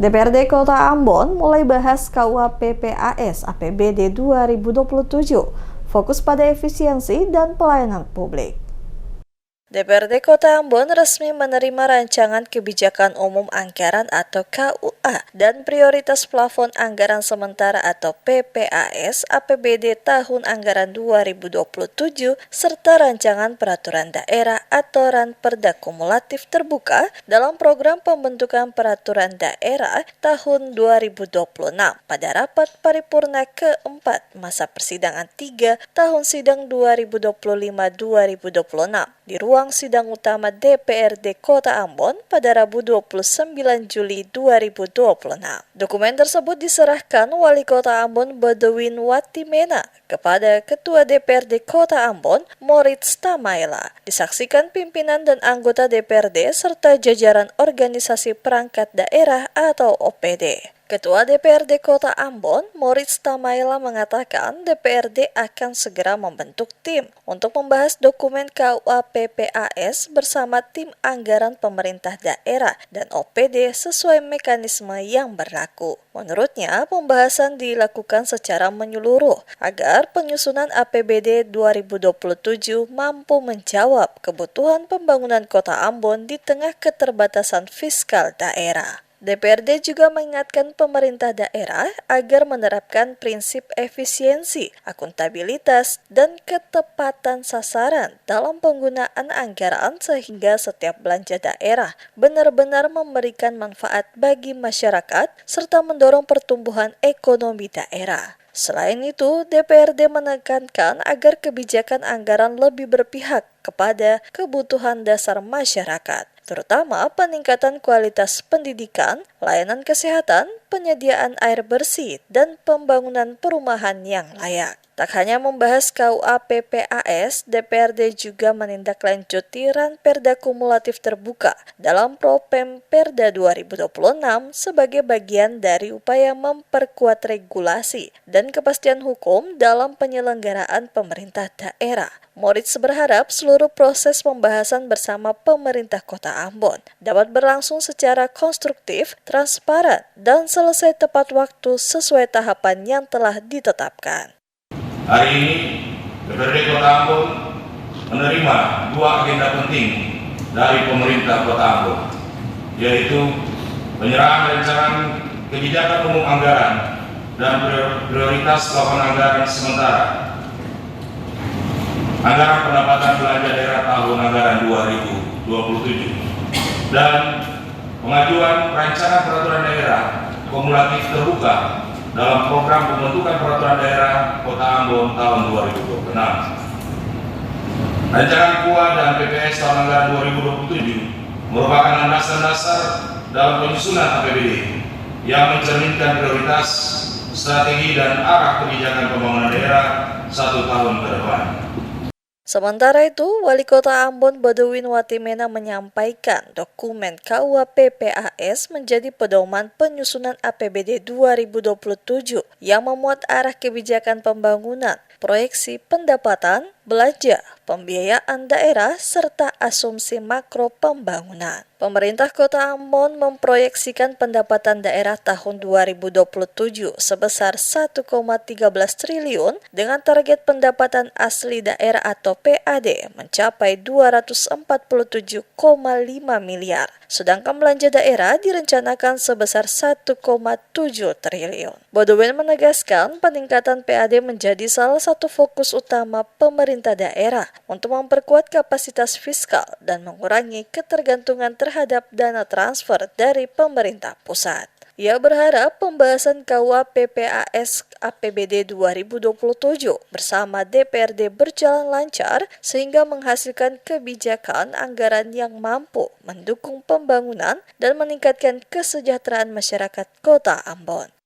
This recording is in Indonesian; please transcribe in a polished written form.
DPRD Kota Ambon mulai bahas KUA PPAS APBD 2027, fokus pada efisiensi dan pelayanan publik. DPRD Kota Ambon resmi menerima rancangan kebijakan umum anggaran atau KUA dan prioritas plafon anggaran sementara atau PPAS APBD tahun anggaran 2027 serta rancangan peraturan daerah atau Ranperda kumulatif terbuka dalam program pembentukan peraturan daerah tahun 2026 pada rapat paripurna keempat masa persidangan 3 tahun sidang 2025-2026 di ruang sidang utama DPRD Kota Ambon pada Rabu 29 Juli 2026. Dokumen tersebut diserahkan Wali Kota Ambon Badowin Watimena kepada Ketua DPRD Kota Ambon Moritz Tamaela, disaksikan pimpinan dan anggota DPRD serta jajaran organisasi perangkat daerah atau OPD. Ketua DPRD Kota Ambon, Moritz Tamaela mengatakan DPRD akan segera membentuk tim untuk membahas dokumen KUA PPAS bersama tim anggaran pemerintah daerah dan OPD sesuai mekanisme yang berlaku. Menurutnya, pembahasan dilakukan secara menyeluruh agar penyusunan APBD 2027 mampu menjawab kebutuhan pembangunan Kota Ambon di tengah keterbatasan fiskal daerah. DPRD juga mengingatkan pemerintah daerah agar menerapkan prinsip efisiensi, akuntabilitas, dan ketepatan sasaran dalam penggunaan anggaran sehingga setiap belanja daerah benar-benar memberikan manfaat bagi masyarakat serta mendorong pertumbuhan ekonomi daerah. Selain itu, DPRD menekankan agar kebijakan anggaran lebih berpihak kepada kebutuhan dasar masyarakat, terutama peningkatan kualitas pendidikan, layanan kesehatan, penyediaan air bersih, dan pembangunan perumahan yang layak. Tak hanya membahas KUA PPAS, DPRD juga menindaklanjuti Ranperda kumulatif terbuka dalam Propem Perda 2026 sebagai bagian dari upaya memperkuat regulasi dan kepastian hukum dalam penyelenggaraan pemerintah daerah. Moritz berharap seluruh proses pembahasan bersama pemerintah Kota Ambon dapat berlangsung secara konstruktif, transparan, dan selesai tepat waktu sesuai tahapan yang telah ditetapkan. Hari ini, DPRD Kota Ambon menerima dua agenda penting dari pemerintah Kota Ambon, yaitu penyerahan rancangan kebijakan umum anggaran dan prioritas plafon anggaran sementara, anggaran pendapatan belanja daerah tahun anggaran 2027, dan pengajuan rancangan peraturan daerah kumulatif terbuka dalam program pembentukan peraturan daerah Kota Ambon tahun 2026. Rancangan KUA dan PPAS tahun anggaran 2027 merupakan landasan dasar dalam penyusunan APBD yang mencerminkan prioritas, strategi, dan arah kebijakan pembangunan daerah 1 tahun ke depan. Sementara itu, Wali Kota Ambon Badowin Watimena menyampaikan dokumen KUA PPAS menjadi pedoman penyusunan APBD 2027 yang memuat arah kebijakan pembangunan, proyeksi pendapatan, belanja, pembiayaan daerah, serta asumsi makro pembangunan. Pemerintah Kota Ambon memproyeksikan pendapatan daerah tahun 2027 sebesar 1,13 triliun dengan target pendapatan asli daerah atau PAD mencapai 247,5 miliar. Sedangkan belanja daerah direncanakan sebesar 1,7 triliun. Badowin menegaskan peningkatan PAD menjadi salah satu fokus utama pemerintah daerah untuk memperkuat kapasitas fiskal dan mengurangi ketergantungan terhadap dana transfer dari pemerintah pusat. Ia berharap pembahasan KUA PPAS APBD 2027 bersama DPRD berjalan lancar sehingga menghasilkan kebijakan anggaran yang mampu mendukung pembangunan dan meningkatkan kesejahteraan masyarakat Kota Ambon.